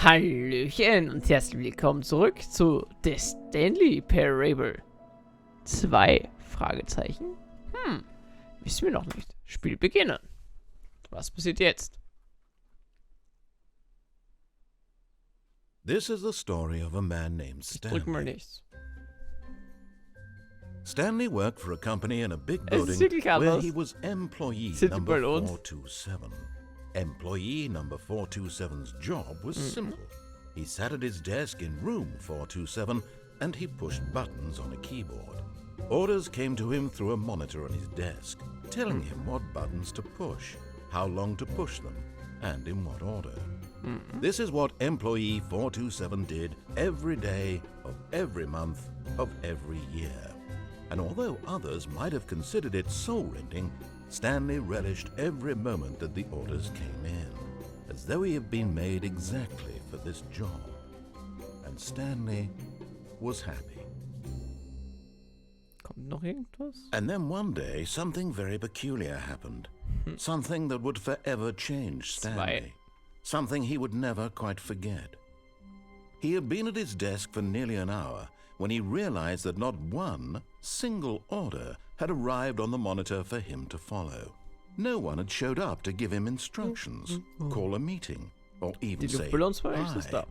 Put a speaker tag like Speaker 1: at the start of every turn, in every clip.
Speaker 1: Hallöchen und herzlich willkommen zurück zu The Stanley Parable. 2 Fragezeichen? Wissen wir noch nicht. Spiel beginnen. Was passiert jetzt?
Speaker 2: This is the story of a man named
Speaker 1: Drück mal
Speaker 2: Stanley.
Speaker 1: nichts.
Speaker 2: Stanley worked for a company in a big
Speaker 1: Es ist
Speaker 2: building
Speaker 1: wirklich
Speaker 2: where
Speaker 1: anders.
Speaker 2: he was employee
Speaker 1: Sind die
Speaker 2: number
Speaker 1: bei uns?
Speaker 2: 427. Employee number 427's job was simple. He sat at his desk in room 427 and he pushed buttons on a keyboard. Orders came to him through a monitor on his desk, telling him what buttons to push, how long to push them, and in what order. This is what employee 427 did every day of every month of every year. And although others might have considered it soul-rending, Stanley relished every moment that the orders came in, as though he had been made exactly for this job. And Stanley was happy.
Speaker 1: Kommt noch irgendwas?
Speaker 2: And then one day, something very peculiar happened. Something that would forever change Stanley. Something he would never quite forget. He had been at his desk for nearly an hour when he realized that not one single order had arrived on the monitor for him to follow. No one had showed up to give him instructions, call a meeting, or even
Speaker 1: Die
Speaker 2: say
Speaker 1: Luftballonsfeuer ist
Speaker 2: hi.
Speaker 1: da.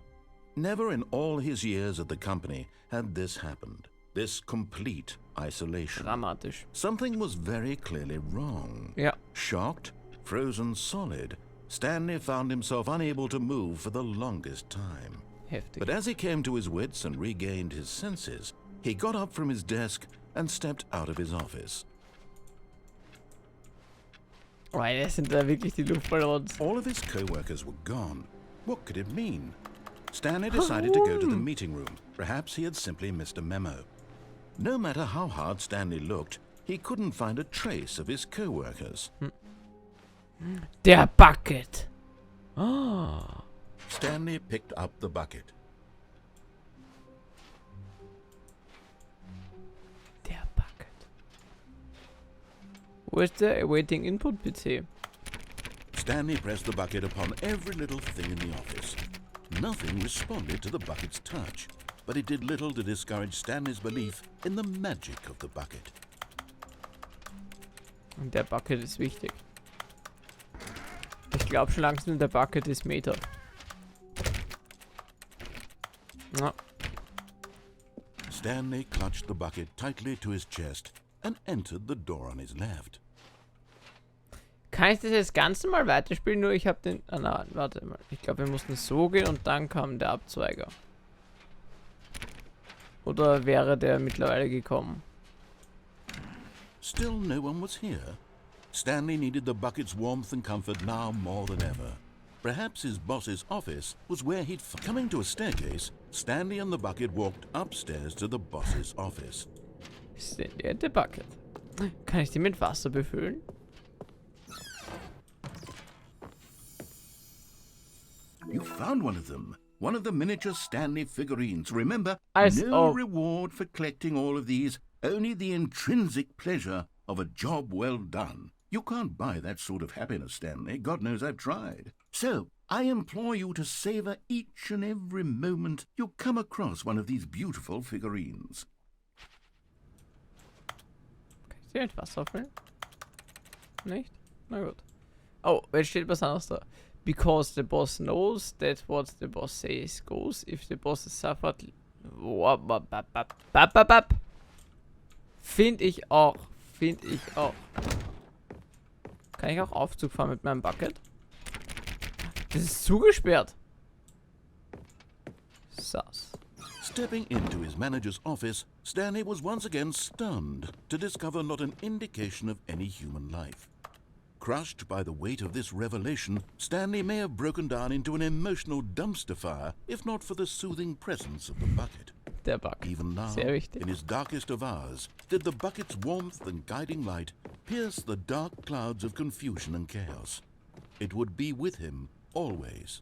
Speaker 2: Never in all his years at the company had this happened. This complete isolation.
Speaker 1: Dramatisch.
Speaker 2: Something was very clearly wrong.
Speaker 1: Ja.
Speaker 2: Shocked, frozen solid, Stanley found himself unable to move for the longest time.
Speaker 1: Heftig.
Speaker 2: But as he came to his wits and regained his senses, he got up from his desk and stepped out of his office.
Speaker 1: Oh, das sind da wirklich die Luftballons.
Speaker 2: All of his co-workers were gone. What could it mean? Stanley decided to go to the meeting room. Perhaps he had simply missed a memo. No matter how hard Stanley looked, he couldn't find a trace of his co-workers.
Speaker 1: Der Bucket. Oh.
Speaker 2: Stanley picked up the bucket.
Speaker 1: Der Bucket. Wo ist der Awaiting Input PC?
Speaker 2: Stanley pressed the bucket upon every little thing in the office. Nothing responded to the bucket's touch, but it did little to discourage Stanley's belief in the magic of the bucket.
Speaker 1: Und der Bucket ist wichtig. Ich glaube schon langsam, der Bucket ist Meta. Ja.
Speaker 2: Stanley clutched the bucket tightly to his chest and entered the door on his left.
Speaker 1: Kann ich das jetzt ganz normal weiterspielen? Nur ich habe den... Ah, nein, warte mal. Ich glaube, wir mussten so gehen und dann kam der Abzweiger. Oder wäre der mittlerweile gekommen?
Speaker 2: Still no one was here. Stanley needed the bucket's warmth and comfort now more than ever. Perhaps his boss's office was where he'd... Coming to a staircase, Stanley and the bucket walked upstairs to the boss's office.
Speaker 1: Stanley and the Bucket. Kann ich die mit Wasser befüllen?
Speaker 2: You found one of them. One of the miniature Stanley figurines. Remember,
Speaker 1: Als
Speaker 2: no
Speaker 1: ob.
Speaker 2: reward for collecting all of these, only the intrinsic pleasure of a job well done. You can't buy that sort of happiness, Stanley. God knows I've tried. So, I implore you to savor each and every moment you come across one of these beautiful figurines.
Speaker 1: Kann ich die mit Wasser füllen? Nicht? Na gut. Oh, jetzt steht was anderes da. Because the boss knows that what the boss says goes. If the boss is suffered... Finde ich auch. Finde ich auch. Kann ich auch Aufzug fahren mit meinem Bucket? Das ist zugesperrt. Sass.
Speaker 2: Stepping into his manager's office, Stanley was once again stunned to discover not an indication of any human life. Crushed by the weight of this revelation, Stanley may have broken down into an emotional dumpster fire if not for the soothing presence of the bucket.
Speaker 1: Der Bucket.
Speaker 2: Even now,
Speaker 1: Sehr wichtig.
Speaker 2: in his darkest of hours, did the bucket's warmth and guiding light pierce the dark clouds of confusion and chaos. It would be with him always.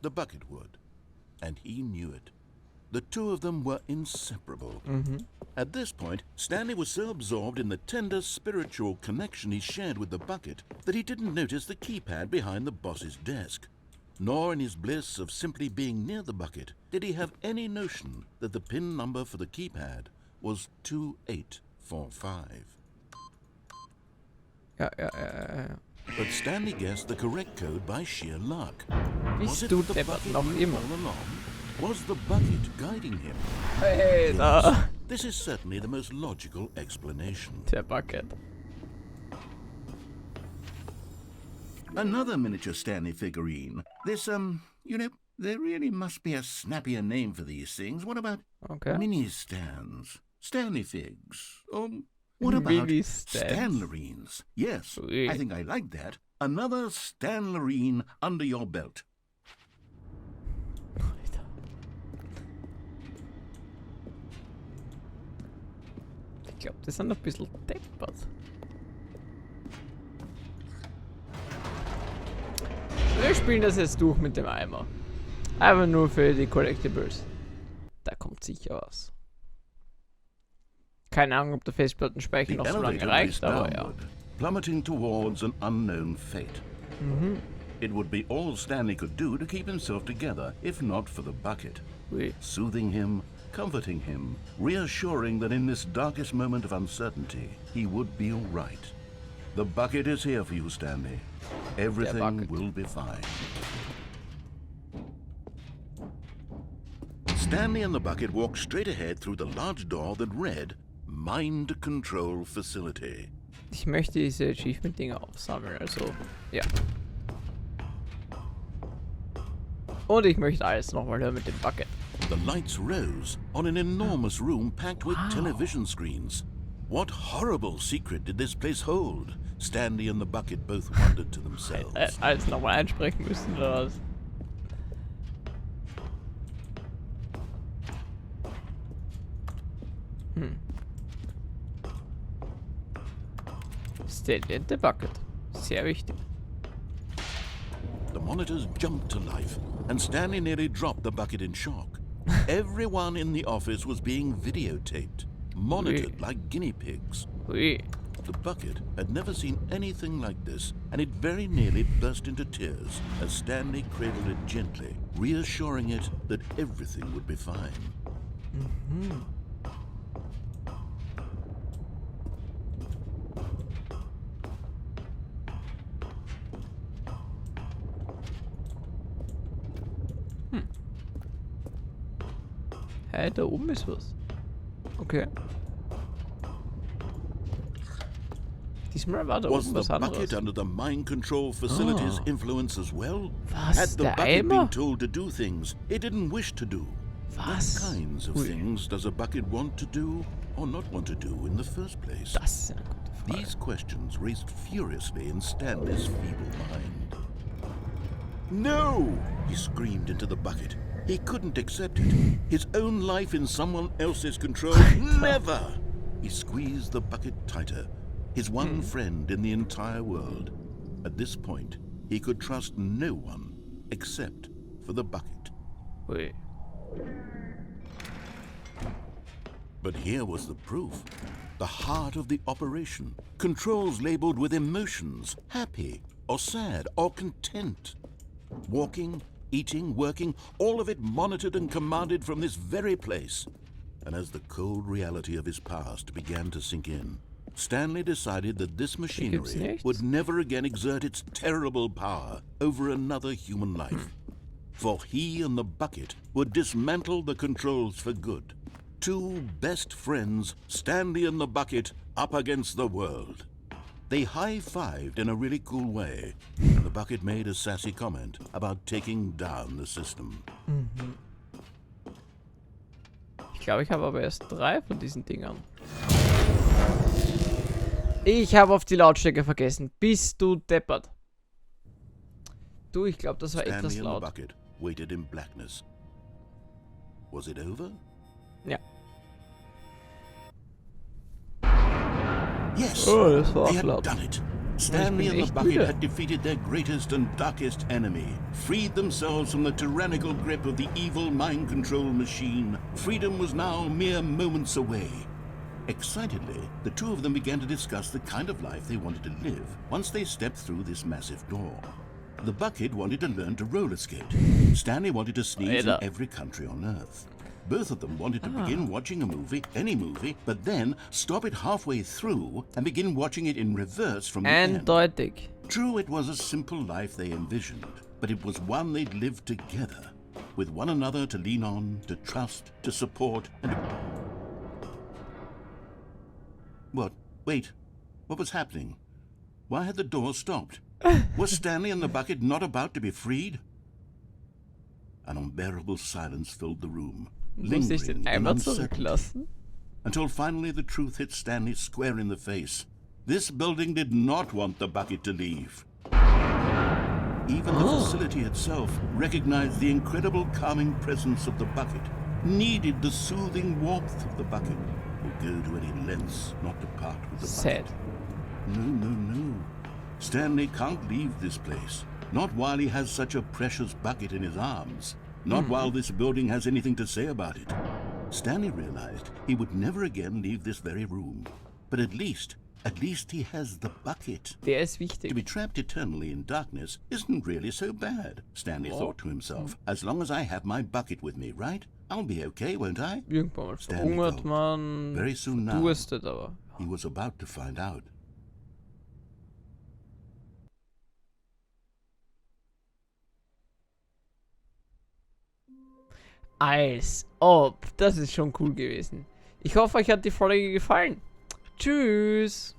Speaker 2: The bucket would. And he knew it. The two of them were inseparable. At this point, Stanley was so absorbed in the tender spiritual connection he shared with the bucket that he didn't notice the keypad behind the boss's desk. nor in his bliss of simply being near the bucket did he have any notion that the pin number for the keypad was 2845.
Speaker 1: Ja.
Speaker 2: But Stanley guessed the correct code by sheer luck.
Speaker 1: Bist du deppert noch immer?
Speaker 2: all along? Was the bucket guiding him?
Speaker 1: Hey, da.
Speaker 2: This is certainly the most logical explanation.
Speaker 1: Der Bucket.
Speaker 2: Another miniature Stanley figurine. This, you know, there really must be a snappier name for these things. What about
Speaker 1: Okay.
Speaker 2: mini stands? Stanley figs? Or what about
Speaker 1: Mini stands.
Speaker 2: Stanlerines? Yes,
Speaker 1: Oui.
Speaker 2: I think I like that. Another Stanlerine under your belt.
Speaker 1: Alter. Ich glaube, die sind ein bisschen deppert. Wir spielen das jetzt durch mit dem Eimer. Einfach nur für die Collectibles. Da kommt sicher was. Keine Ahnung, ob der Festplattenspeicher noch so lange reicht, aber ja.
Speaker 2: Plummeting towards an unknown fate. It would be all Stanley could do to keep himself together, if not for the bucket.
Speaker 1: Ui.
Speaker 2: Soothing him, comforting him, reassuring that in this darkest moment of uncertainty, he would be all right. The bucket is here for you, Stanley. Everything
Speaker 1: bucket.
Speaker 2: will be fine. Stanley and the bucket walked straight ahead through the large door that read, Mind Control Facility.
Speaker 1: Ich möchte diese Achievement-Dinger aufsammeln, also ja. Und ich möchte alles nochmal hören mit dem Bucket.
Speaker 2: The lights rose on an enormous room packed with
Speaker 1: Wow.
Speaker 2: television screens. What horrible secret did this place hold? Stanley and the bucket both wondered to themselves.
Speaker 1: Alles nochmal einsprechen müssen oder was? Stanley and the Bucket. Sehr wichtig.
Speaker 2: The monitors jumped to life, and Stanley nearly dropped the bucket in shock. Everyone in the office was being videotaped, monitored like guinea pigs.
Speaker 1: Ui.
Speaker 2: The bucket had never seen anything like this, and it very nearly burst into tears as Stanley cradled it gently, reassuring it that everything would be fine.
Speaker 1: Hä, da oben ist was. Okay. Diesmal war da
Speaker 2: Was
Speaker 1: oben
Speaker 2: the
Speaker 1: was
Speaker 2: bucket
Speaker 1: anderes.
Speaker 2: under the mind control facility's influence as well?
Speaker 1: Was,
Speaker 2: Had the
Speaker 1: der
Speaker 2: bucket
Speaker 1: Eimer?
Speaker 2: been told to do things it didn't wish to do?
Speaker 1: Was?
Speaker 2: What kinds of
Speaker 1: Ui.
Speaker 2: things does a bucket want to do or not want to do in the first place?
Speaker 1: Das ist eine gute Frage.
Speaker 2: These questions raced furiously in Stanley's feeble mind. No! He screamed into the bucket. He couldn't accept it. His own life in someone else's control. Never! He squeezed the bucket tighter. His one friend in the entire world. At this point, he could trust no one except for the bucket.
Speaker 1: Ui.
Speaker 2: But here was the proof. The heart of the operation. Controls labeled with emotions. Happy, or sad, or content. Walking, eating, working, all of it monitored and commanded from this very place. And as the cold reality of his past began to sink in, Stanley decided that this machinery
Speaker 1: nichts.
Speaker 2: would never again exert its terrible power over another human life. For he and the bucket would dismantle the controls for good. Two best friends, Stanley and the bucket, up against the world. They high-fived in a really cool way, and the bucket made a sassy comment about taking down the system.
Speaker 1: Ich glaube, ich habe aber erst 3 von diesen Dingern. Ich habe auf die Lautstärke vergessen. Bist du deppert? Du, ich glaube, das war
Speaker 2: Stanley
Speaker 1: etwas
Speaker 2: and the
Speaker 1: laut.
Speaker 2: bucket waited in blackness. Was it over?
Speaker 1: Ja.
Speaker 2: Yes!
Speaker 1: Oh, das war
Speaker 2: They
Speaker 1: auch
Speaker 2: had
Speaker 1: laut.
Speaker 2: done it. Stanley and the
Speaker 1: echt
Speaker 2: bucket
Speaker 1: müde.
Speaker 2: had defeated their greatest and darkest enemy, freed themselves from the tyrannical grip of the evil mind control machine. Freedom was now mere moments away. Excitedly, the two of them began to discuss the kind of life they wanted to live once they stepped through this massive door. The bucket wanted to learn to roller skate. Stanley wanted to sneeze in every country on Earth. Both of them wanted to begin watching a movie, any movie, but then stop it halfway through and begin watching it in reverse from the end.
Speaker 1: Eindeutig.
Speaker 2: True, it was a simple life they envisioned, but it was one they'd lived together, with one another to lean on, to trust, to support, and to... What? Wait. What was happening? Why had the door stopped? Was Stanley and the bucket not about to be freed? An unbearable silence filled the room,
Speaker 1: Muss ich den
Speaker 2: lingering and
Speaker 1: Eimer
Speaker 2: uncertain,
Speaker 1: zurücklassen?
Speaker 2: until finally the truth hit Stanley square in the face. This building did not want the bucket to leave. Even the facility itself recognized the incredible calming presence of the bucket, needed the soothing warmth of the bucket, would go to any lengths not to part with the
Speaker 1: Sad.
Speaker 2: bucket. No. Stanley can't leave this place. Not while he has such a precious bucket in his arms. Not while this building has anything to say about it. Stanley realized he would never again leave this very room. But at least he has the bucket.
Speaker 1: Der ist
Speaker 2: To be
Speaker 1: wichtig.
Speaker 2: trapped eternally in darkness isn't really so bad, Stanley thought to himself. As long as I have my bucket with me, right? I'll be okay, won't I?
Speaker 1: Irgendwann mal
Speaker 2: Stanley
Speaker 1: verhungert
Speaker 2: thought.
Speaker 1: man,
Speaker 2: Very soon now,
Speaker 1: durstet, aber...
Speaker 2: he was about to find out.
Speaker 1: Als ob. Das ist schon cool gewesen. Ich hoffe, euch hat die Folge gefallen. Tschüss.